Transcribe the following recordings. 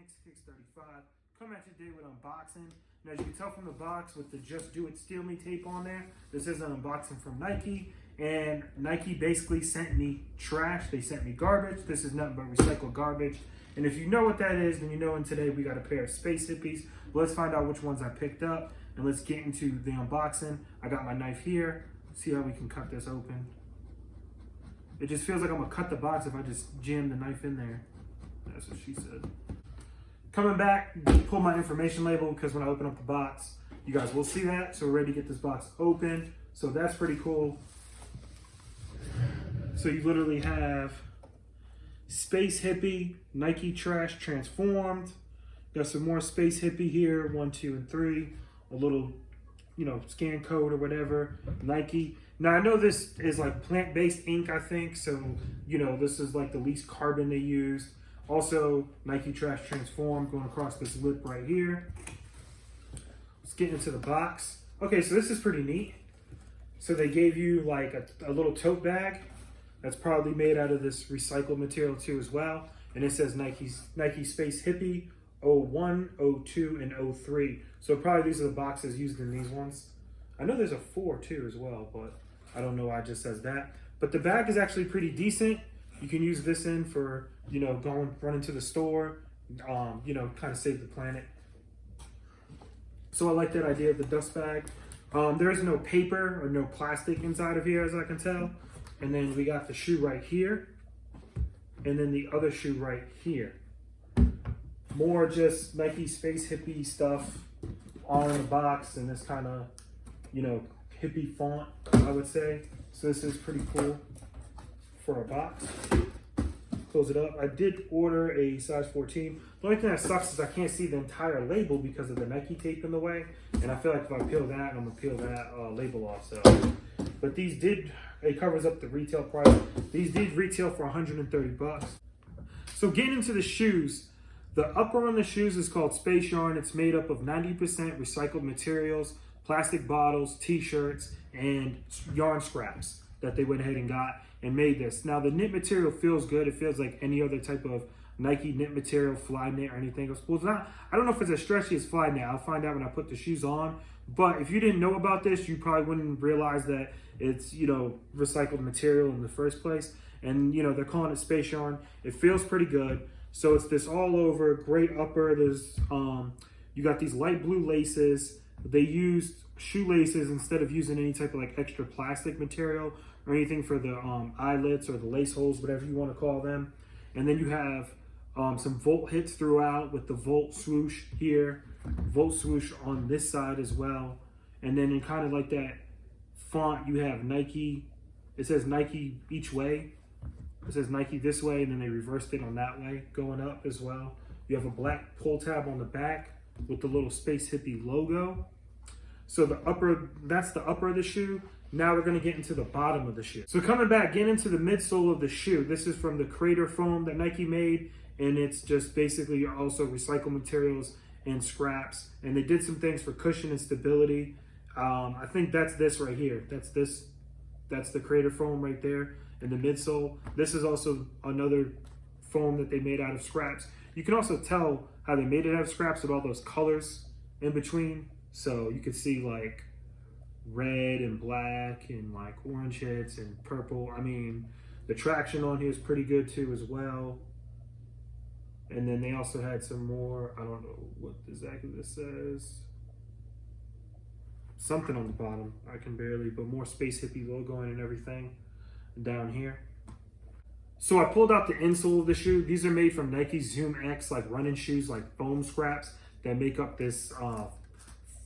Mechanics Kicks 35. Come at you today with unboxing. And as you can tell from the box with the Just Do It Steal Me tape on there, this is an unboxing from Nike. And Nike basically sent me trash. They sent me garbage. This is nothing but recycled garbage. And if you know what that is, then you know. And today we got a pair of Space Hippies. But let's find out which ones I picked up. And let's get into the unboxing. I got my knife here. See how we can cut this open. It just feels like I'm gonna cut the box if I just jam the knife in there. That's what she said. Coming back, pull my information label because when I open up the box, you guys will see that. So we're ready to get this box open. So that's pretty cool. So you literally have Space Hippie, Nike Trash Transformed. Got some more Space Hippie here, 1, 2, and 3. A little, scan code or whatever. Nike. Now I know this is like plant-based ink, I think. So, this is like the least carbon they used. Also, Nike Trash Transform going across this lip right here. Let's get into the box. Okay, so this is pretty neat. So they gave you like a little tote bag that's probably made out of this recycled material too as well. And it says Nike Space Hippie 01, 02, and 03. So probably these are the boxes used in these ones. I know there's a 4 too as well, but I don't know why it just says that. But the bag is actually pretty decent. You can use this in for, running to the store, kind of save the planet. So I like that idea of the dust bag. There is no paper or no plastic inside of here, as I can tell. And then we got the shoe right here. And then the other shoe right here. More just Nike Space Hippie stuff all in the box and this kind of, hippie font, I would say. So this is pretty cool for a box. Close it up. I did order a size 14. The only thing that sucks is I can't see the entire label because of the Nike tape in the way. And I feel like if I peel that, I'm gonna peel that label off. So, but these it covers up the retail price. These did retail for 130 bucks. So getting into the shoes, the upper on the shoes is called Space Yarn. It's made up of 90% recycled materials, plastic bottles, t-shirts, and yarn scraps that they went ahead and got and made this. Now the knit material feels good. It feels like any other type of Nike knit material, fly knit or anything else. Well, it's not, I don't know if it's as stretchy as fly knit. I'll find out when I put the shoes on. But if you didn't know about this, you probably wouldn't realize that it's, recycled material in the first place. And, they're calling it Space Yarn. It feels pretty good. So it's this all over, great upper. There's, you got these light blue laces. They used shoelaces instead of using any type of like extra plastic material or anything for the eyelets or the lace holes, whatever you want to call them. And then you have some volt hits throughout with the volt swoosh here, volt swoosh on this side as well. And then in kind of like that font, you have Nike. It says Nike each way. It says Nike this way, and then they reversed it on that way going up as well. You have a black pull tab on the back with the little Space Hippie logo. So the upper, that's the upper of the shoe. Now we're gonna get into the bottom of the shoe. So coming back, getting into the midsole of the shoe. This is from the Crater foam that Nike made, and it's just basically also recycled materials and scraps. And they did some things for cushion and stability. I think that's this right here. That's the Crater foam right there in the midsole. This is also another foam that they made out of scraps. You can also tell how they made it out of scraps with all those colors in between. So you could see like red and black and like orange hits and purple. I mean, the traction on here is pretty good too as well. And then they also had some more, I don't know what exactly this says. Something on the bottom, I can barely, but more Space Hippie logo and everything down here. So I pulled out the insole of the shoe. These are made from Nike Zoom X, like running shoes, like foam scraps that make up this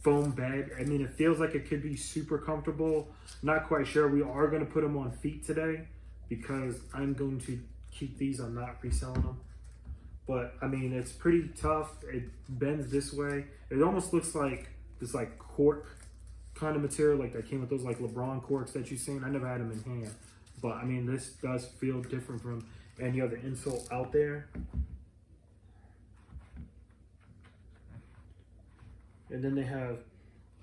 foam bed. I mean, it feels like it could be super comfortable. Not quite sure. We are going to put them on feet today because I'm going to keep these. I'm not reselling them. But I mean, it's pretty tough. It bends this way. It almost looks like this like cork kind of material, like that came with those like LeBron corks that you've seen. I never had them in hand. But I mean, this does feel different from any other insole out there. And then they have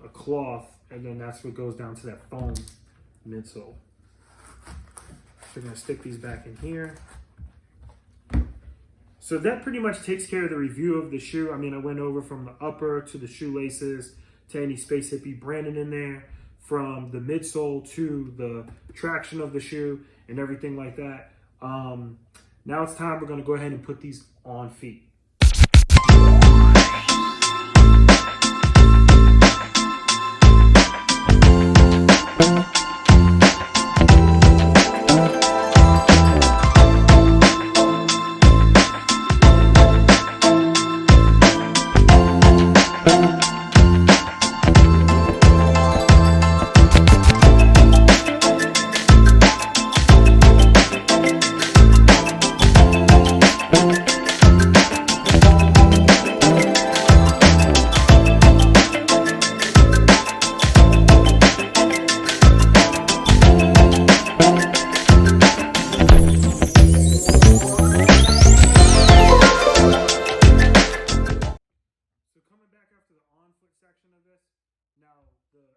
a cloth, and then that's what goes down to that foam midsole. So we're gonna stick these back in here. So that pretty much takes care of the review of the shoe. I mean, I went over from the upper to the shoelaces to any Space Hippie branding in there, from the midsole to the traction of the shoe and everything like that. Now it's time, we're gonna go ahead and put these on feet.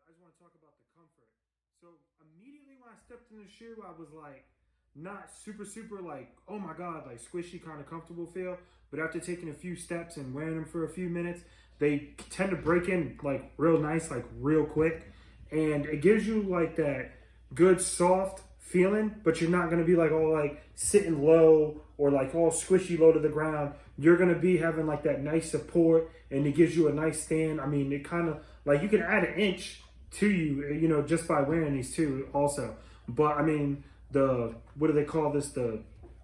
I just want to talk about the comfort. So immediately when I stepped in the shoe, I was like, not super like, oh my God, like squishy kind of comfortable feel. But after taking a few steps and wearing them for a few minutes, they tend to break in like real nice, like real quick. And it gives you like that good soft feeling, but you're not gonna be like all like sitting low or like all squishy low to the ground. You're gonna be having like that nice support, and it gives you a nice stand. I mean, it kind of like, you can add an inch to you know, just by wearing these too also. But I mean, what do they call this? The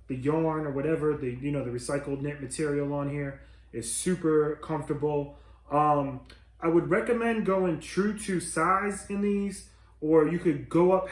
yarn or whatever, the recycled knit material on here is super comfortable. I would recommend going true to size in these, or you could go up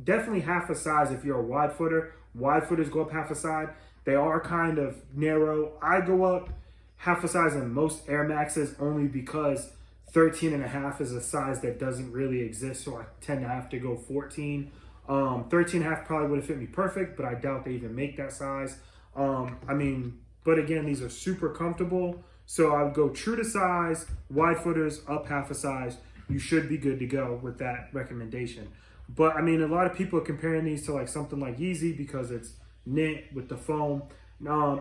definitely half a size if you're a wide footer. Wide footers go up half a size. They are kind of narrow. I go up half a size in most Air Maxes only because 13.5 is a size that doesn't really exist, so I tend to have to go 14. 13.5 probably would have fit me perfect, but I doubt they even make that size. I mean, but again, these are super comfortable, so I would go true to size, wide footers up half a size. You should be good to go with that recommendation. But I mean, a lot of people are comparing these to like something like Yeezy because it's knit with the foam.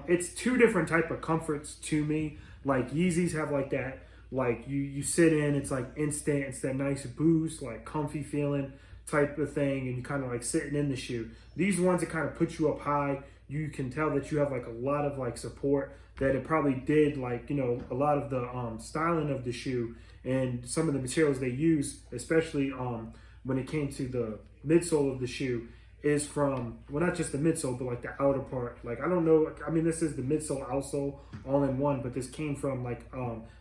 It's two different type of comforts to me. Like Yeezys have like that, like you sit in, it's like instant, it's that nice boost, like comfy feeling type of thing, and you kind of like sitting in the shoe. These ones that kind of put you up high, you can tell that you have like a lot of like support, that it probably did like, you know, a lot of the styling of the shoe and some of the materials they use, especially when it came to the midsole of the shoe, is from, well, not just the midsole, but like the outer part. Like, I don't know, I mean, this is the midsole, outsole, all in one, but this came from like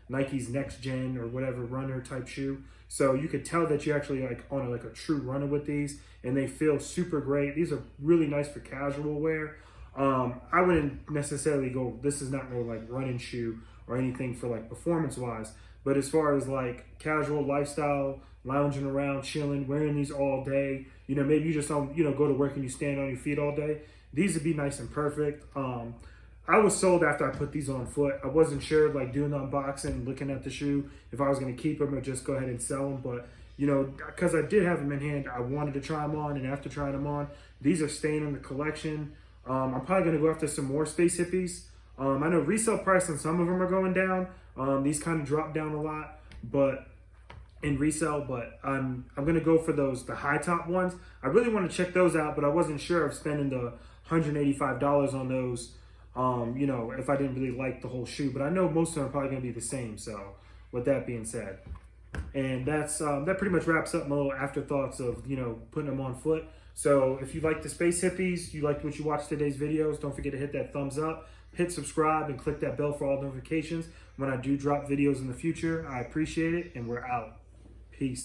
Nike's next gen or whatever runner type shoe. So you could tell that you're actually like on a true runner with these, and they feel super great. These are really nice for casual wear. I wouldn't necessarily go, this is not no like running shoe or anything for like performance wise, but as far as like casual lifestyle, lounging around, chilling, wearing these all day, you know, maybe you just don't, you know, go to work and you stand on your feet all day, these would be nice and perfect. I was sold after I put these on foot. I wasn't sure, like doing the unboxing, looking at the shoe, if I was going to keep them or just go ahead and sell them. But, you know, because I did have them in hand, I wanted to try them on. And after trying them on, these are staying in the collection. I'm probably going to go after some more Space Hippies. I know resale price on some of them are going down. These kind of dropped down a lot, but in resale, but I'm going to go for the high top ones. I really want to check those out, but I wasn't sure of spending the $185 on those. You know, if I didn't really like the whole shoe, but I know most of them are probably going to be the same. So with that being said, and that's that pretty much wraps up my little afterthoughts of, you know, putting them on foot. So if you like the Space Hippies, you liked what you watched today's videos, don't forget to hit that thumbs up, hit subscribe, and click that bell for all notifications when I do drop videos in the future. I appreciate it, and we're out. Peace.